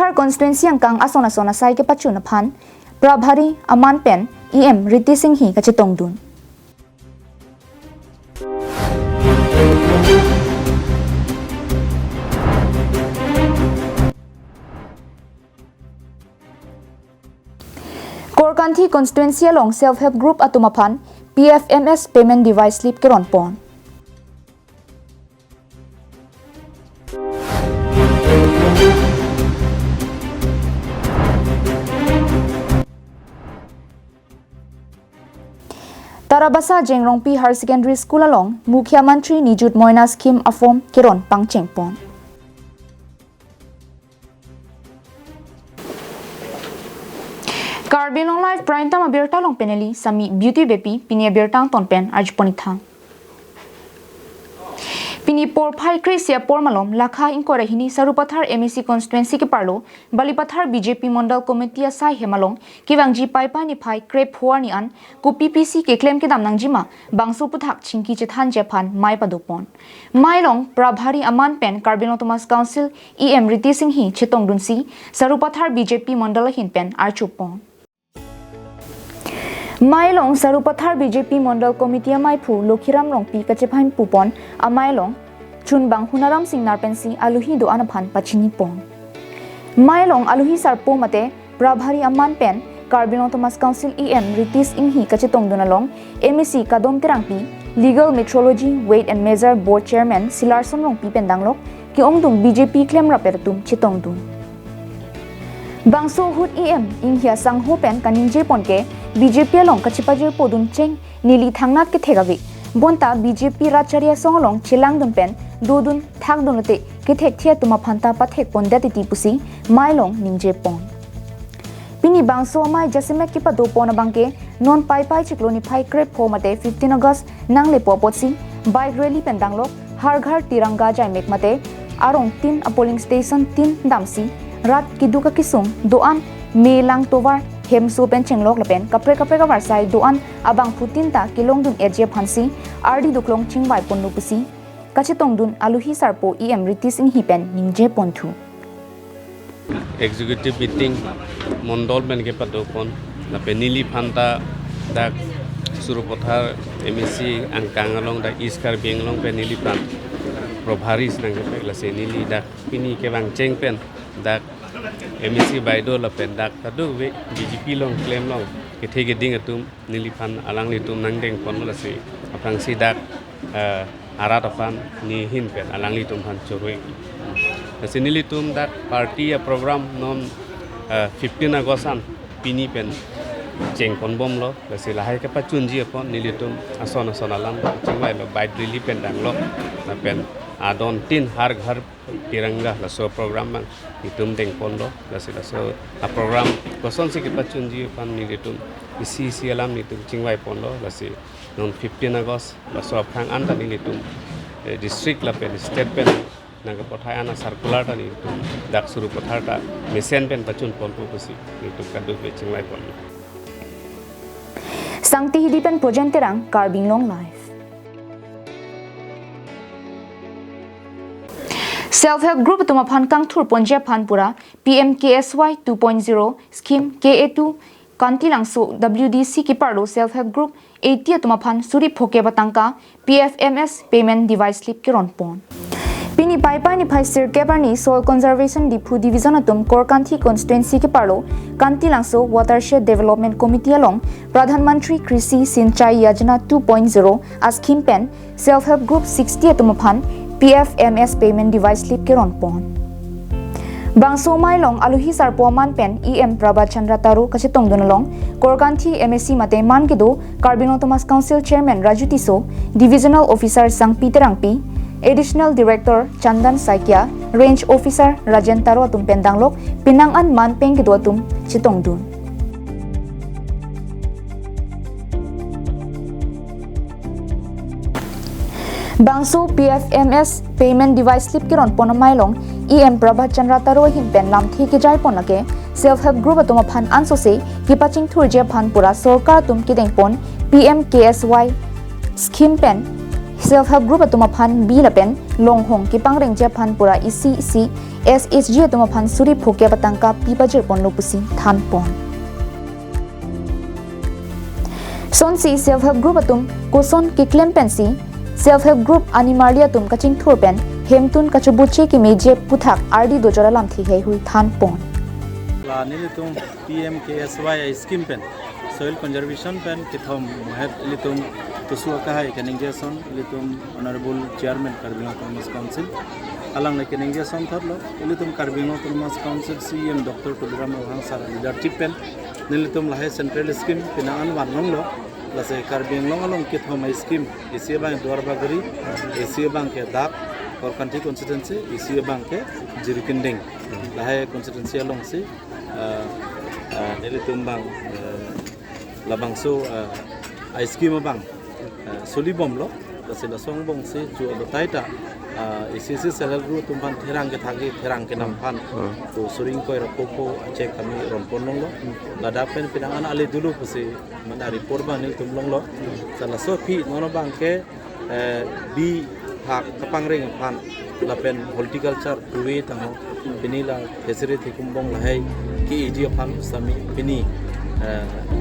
Sarupathar constituency angkang asona sai ke pachuna phan Prabhari Aman Pen EM Riti Singh hi kachitong dun. Korkanthi constituency along self-help group atumaphan PFMS payment device slip keron pon. Tarabasa Jengrongpi Higher Secondary School along Mukhya Mantri Nijut Moina scheme afom keron pangchengpon. Karbilong Live Prime Time abirta long peneli sami beauty bepi pini abirtang tonpen arjponitha. Pini por phai krisia por malom lakha inkora hini Sarupathar MEC constituency ke parlo Balipathar BJP Mandal committee asai hemalong kiwangji paipa ni phai krep huar ni an ku PPC ke claim ke damnang jima bangsu puthak chingki chethan jephan mai padopon mailong Prabhari Aman Pen Karbilong Thomas Council EM Riti Singh hi chetong dunsi Sarupathar BJP Mandal hin pen archupon Mailong Sarupathar BJP Mandal Committee Maipu Lokhiram Rongpi Kachephain Pupon Amailong Chunbang Hunaram Singh Narpensi Aluhi do Anaphan Pachini Pon Mailong Aluhi Sarpo Mate Prabhari Aman Pen Karbilong Thomas Council EM Ritis Inghi Kachetong Dunalong MEC Kadom Terangpi Legal Metrology Weight and Measure Board Chairman Silarson Rongpi Pendanglok Ki Ongdung BJP Claim Rapertum Chetong Dun Bangso Hut EM Inghia Sangho Pen Kaninje Ponke BJP along kachipajir podun cheng nili thangnat ke thegawi bonta BJP racharya songlong chilang dun pen dudun thak dunute ke thek thia tuma phanta pathek pondati ti pusi mailong nimje pon pini bangso mai jasimek ki pado pon bangke non pai chikloni phai krep mate 15 August nangle popotsi bike rally pendanglok har ghar tiranga jaimek mate arong 3 a polling station 3 damsi rat kiduka kisung doan melang tovar Hemsu pen chenglok lapen kapre ka warsai doan abang putin ta kilong dun eje phansi ardi duklong chingwai ponnu pusi kachitong dun aluhi sarpo EM Riti Singh hi pen ningje ponthu executive meeting Mandal men ke padopon na penili phanta dak Sarupathar MEC angkang along dak iskar benglong penili phan Prabharis nang ke pegla senili dak pini ke bang cheng pen dak MEC Baido la pen dak tadu we BJP long claim long ke thege ding atum nili phan alang li tum nang deng pon la se apang si dak arat afan ni hin pen alang li tum phan choroi se nili tum dak party a program non 15 Augustan pini pen cheng pon bom lo la se lahai ke pachun ji pon nili tum ason alam chingwai lo bai rili pen dang lo na pen adon tin har ghar tiranga la so program mang itum deng pondo la so a program koson se ke pachun ji pan ni itum isi alam ni tum chingwai pondo la se non 15 August la so phang an ta ni itum district la pen state pen nang pothai ana circular ta ni itum dak Sarupathar ta mesen pen pachun pon pu pusi itum kadu pe chingwai pondo Sangti hidipen projenterang Karbilong Live Self-help group tumaphan kangthur ponje phanpura PMKSY 2.0 scheme KA2 kantilangso WDC ki parlo self-help group 80 tumaphan suri phoke batangka PFMS payment device slip ki ronpon Pini paipa ni phai sir kebarni soil conservation diphu division atum Korkanthi constituency ki parlo kantilangso watershed development committee along Pradhan Mantri Krishi Sinchai Yojana 2.0 as scheme pen self-help group 60 tumaphan PFMS payment device slip ke ronpon Bangso mailong aluhi sarpo man pen EM Prabhachandra Taru kachitong dunalong Korkanthi MSC mate man kido Karbilong Thomas Council Chairman Raju Tiso Divisional Officer Sang Peterangpi Additional Director Chandan Saikia Range Officer Rajan Taro atum pendanglok pinangan man peng kido atum chitong dun Bangso PFMS payment device slip kiron pon mailong EM Prabhachandra Taro hin pen lam thi ki jai ponake self help group atuma phan anso se ki paching thurje phan pura sarkar tum ki deng pon PMKSY scheme pen self help group atuma phan bi la pen long hong ki pangreng je phan pura isi SHG tuma phan suri phoke batangka pibajir pon lo pusi than pon son si self help group atum koson ki claim pensi self help group animalia tum kaching thur pen hemtun kachubuche ki meje puthak RD dojora lam thi hei hui than pon la nilitum PMKSY scheme pen soil conservation pen kithom head litum tusu ka hai keningation litum honorable chairman Karbino Autonomous Council alang na keningation thorlo litum Karbino Autonomous Council CM Dr. Tuliram Hangsar leadership pen nilitum lahe central scheme pinaan wanong lo lase Karbino along kithom scheme Asia Bank Dwarbagari Asia Bank ke dak or country constituency Asia Bank ke Jirikinding lahe constituency along si nilitum bang labang so ice cream bang soli bom lo la song bong se chu lo taita isi selal ru tumpan therang ke thagi therang ke namphan to suring koi rapopo check kami rompon long lo lada pen pinangan ale dulu puse mana report ba ni tumlong lo sala so phi nono bang ke bi hak kapangring phan la pen horticulture duwe tango pinila thesere thikumbong lahai ki idio phan sami pini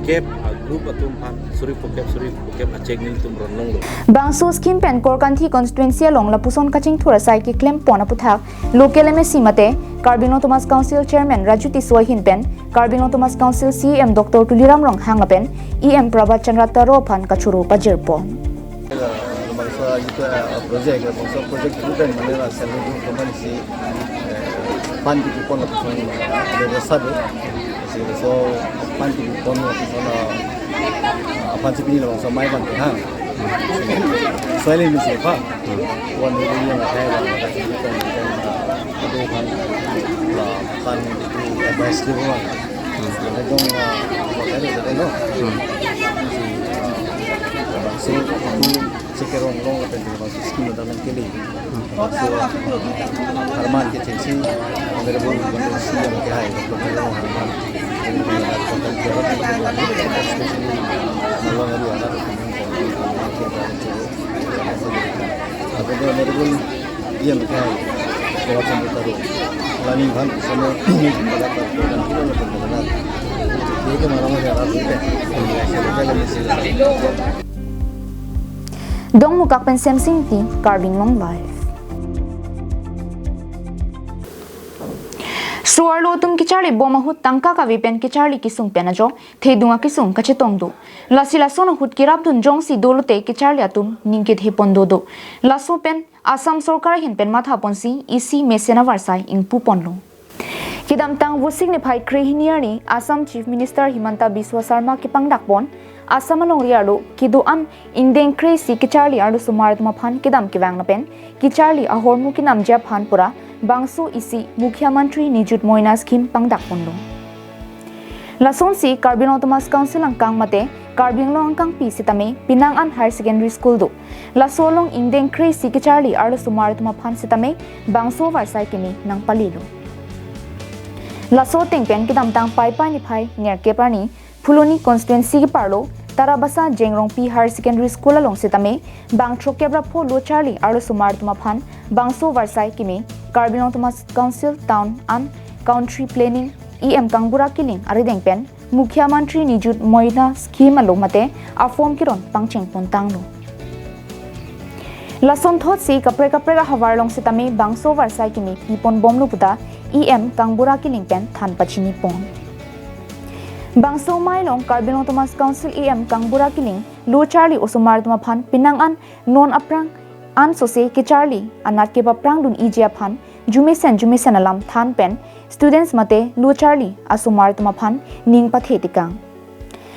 kep group atum phan suri pokep achek nil tum ron long lo bangso scheme pen korkanthi constituency long la puson kaching thura sai ki claim pona puthak local MSC mate Karbino Autonomous Council chairman Rajuti Sohin pen Karbino Autonomous Council CM Dr. Tuliram Rong hang pen EM Prabhat Chandra Taro phan kachuru pajir pon project student manera salary company si fund ki pon la puson le sabe so panti pon no sana panti pini lo so mai ban ha so ile ni se pa wan ni ni na kai ba ka ti ko do pan la pan advice ki wa le dong wa ka ni de no so se que ron long la pending ba scheme da nan ke li so harman ke chensi mere bon ban si ya ke hai ko ko harman dong mukak pen semsing ti Karbin long life Suarlo tum kichari boma hut tangka ka vipen kichari kisung penajo thedunga kisung kachetong do lasila sono hut kirap dun jong si dolote kichari atum ningkit he pondo do laso pen asam sarkar hin pen matha ponsi isi mesena varsai ingpu ponlo kidam tang wo signify krehiniari Assam Chief Minister Himanta Biswa Sarma ki pangdak pon Assam along rialo kido an indeng kresi kichari arlu sumarat maphan kidam kiwang na pen kichari ahormu kinam ja phan pura bangso isi Mukhyamantri Nijut Moina scheme pangdak ponlo lason si Karbino Autonomous Council angkang mate Karbino angkang pi sitame Pinang an Higher Secondary School do lasolong indeng kresi kichari arlu sumarat maphan sitame bangso varsai kimi nang palilo laso tengpen kidam tang pai pai ni phai nger ke pani Phuloni constituency ki parlo Tarabasa Jengrong P Higher Secondary School along sitame bangtro kebra pho lo charli arlo sumar tuma phan bangso varsai kimi Karbino Autonomous Council Town and Country Planning EM Kangbura Kiling arideng pen Mukhyamantri Nijut Moina scheme alo mate afom kiron pangcheng pontang lo lason thot si kapre ga hawar long sitame bangso varsai kimi pipon bomlu puta EM Kangbura Kiling pen than pachini pon bangso mailong Karbino Autonomous Council EM Kangbura Kiling lo charli osumar tuma phan Pinang an non aprang an sose ke charli anat ke baprang dun ijia phan jumisen alam than pen students mate lo charli asumar tuma phan ning pathetikang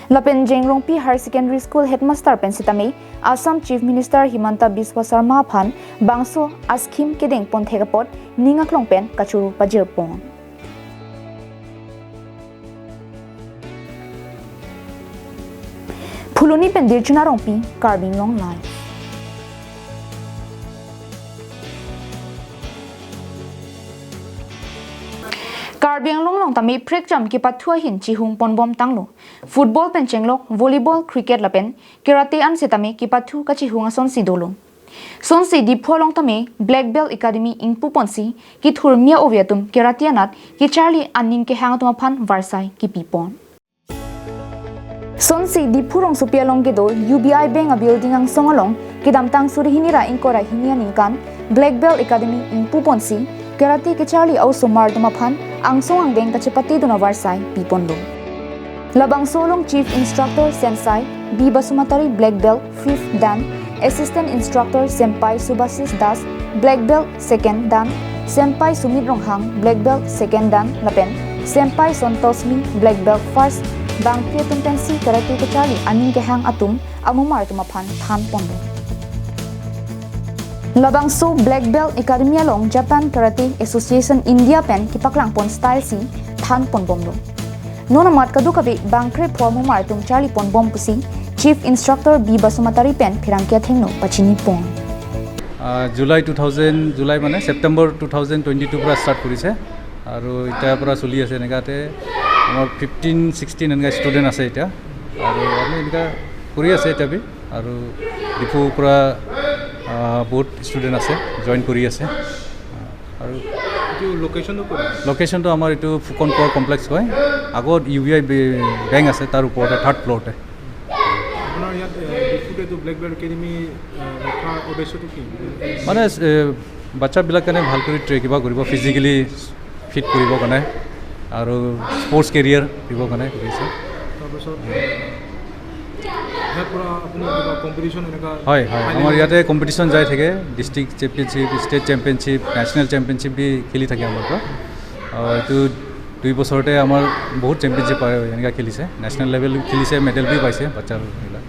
lapen jengrong P Higher Secondary School headmaster pen sitame Assam Chief Minister Himanta Biswa Sarma phan bangso askim kedeng pon thegapot ningaklong pen kachuru pajir pon Phuloni pen dirchuna rongpi Karbin long life Karbin long tami prek jam ki pathua hin chi hung pon bom tanglo football pen chenglok volleyball cricket lapen karate an setame ki pathu ka chi hung ason sidolo Son se di pholong tame Black Belt Academy in Puponsi ki thurmia oviatum keratianat ki Charlie aning ke hang tuma phan Varsai ki pipon. Son se di phurong supialong ke do UBI Bank a building ang songalong ki damtang suri hinira inkora hinian ingkan Black Belt Academy in Puponsi kerati ke Charlie au somar tuma phan ang songang bank kachepati duna Varsai pipon lo. Labang solong Chief Instructor Sensai B Basumatari Black Belt 5th Dan Assistant Instructor Senpai Subasis Das Black Belt 2nd Dan Senpai Sumit Ronghang Black Belt 2nd Dan Lapen Senpai Sontosmi Black Belt 1st Bang Pietumpensi Karate Kachali Aning Kehang Atum Amumar Tumaphan Than Pondo Labang so Black Belt Academy along Japan Karate Association India Pen Kipaklang Pon Style Si Than Pon Bomlo Nona mat kadukabi bangkre formu martum Charlie Pon Bom Pusi Chief Instructor B Basumatari Pen Pirangkia Thengno Pachini Pon July 2000 July মানে September 2022 পৰা start কৰিছে আৰু এটা পৰা চলি আছে নেগাতে আমাৰ 15 16 এনেকা ষ্টুডেন্ট আছে এটা আৰু আমি এনেকা কৰি আছে এটা বি আৰু ডিপু পৰা বহুত ষ্টুডেন্ট আছে জয়েন কৰি আছে আৰু লোকেশনটো আমাৰ এইটো ফুকন কোৰ কমপ্লেক্স হয় আগত UBI বেংক আছে তাৰ ওপৰতে 3rd ফ্লোৰতে আপোনাৰ ইয়াত ডিফুটো ব্লেক বেল্ট একাডেমি ৰখা উদ্দেশ্যটো কি মানে বাচ্চাবিলাক কাৰণে ভাল কৰি কিবা কৰিব ফিজিক্যালি ফিট কৰিব কাৰণে আৰু স্পৰ্টছ কেৰিয়াৰ দিব কাৰণে কৰিছে তাৰপিছত ইয়াৰ পৰা আপুনি কিবা কম্পিটিশ্যন এনেকা হয় হয় আমাৰ ইয়াতে কম্পিটিশ্যন যাই থাকে district championship state championship national championship বি খেলি থাকে আমাৰ পৰা এইটো 2 বছৰতে আমাৰ বহুত চেম্পিয়নশ্বিপ এনেকা খেলিছে নেশ্যনেল লেভেল খেলিছে মেডেল বি পাইছে বাচ্চাবিলাক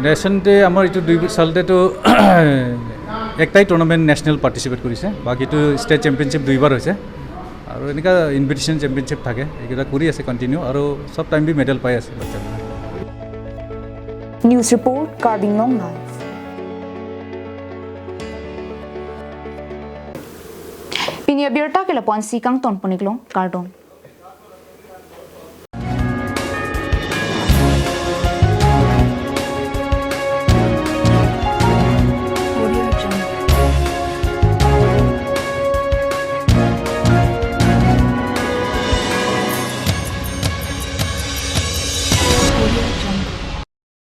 নেশ্যনতে আমাৰ এইটো 2 সালতেতো একটাই টুৰ্নামেণ্ট নেশ্যনেল পাৰ্টিচিপেট কৰিছে বাকীটো ষ্টেট চেম্পিয়নশ্বিপ 2বাৰ হৈছে আৰু এনেকা ইনভিটেশ্যন চেম্পিয়নশ্বিপ থাকে এইকেইটা কৰি আছে কণ্টিনিউ আৰু সব টাইম বি মেডেল পাই আছে বাচ্চাবিলাক News Report Carbing Long Life Pinia Birta ke lapuan si kang ton poniklong Cardon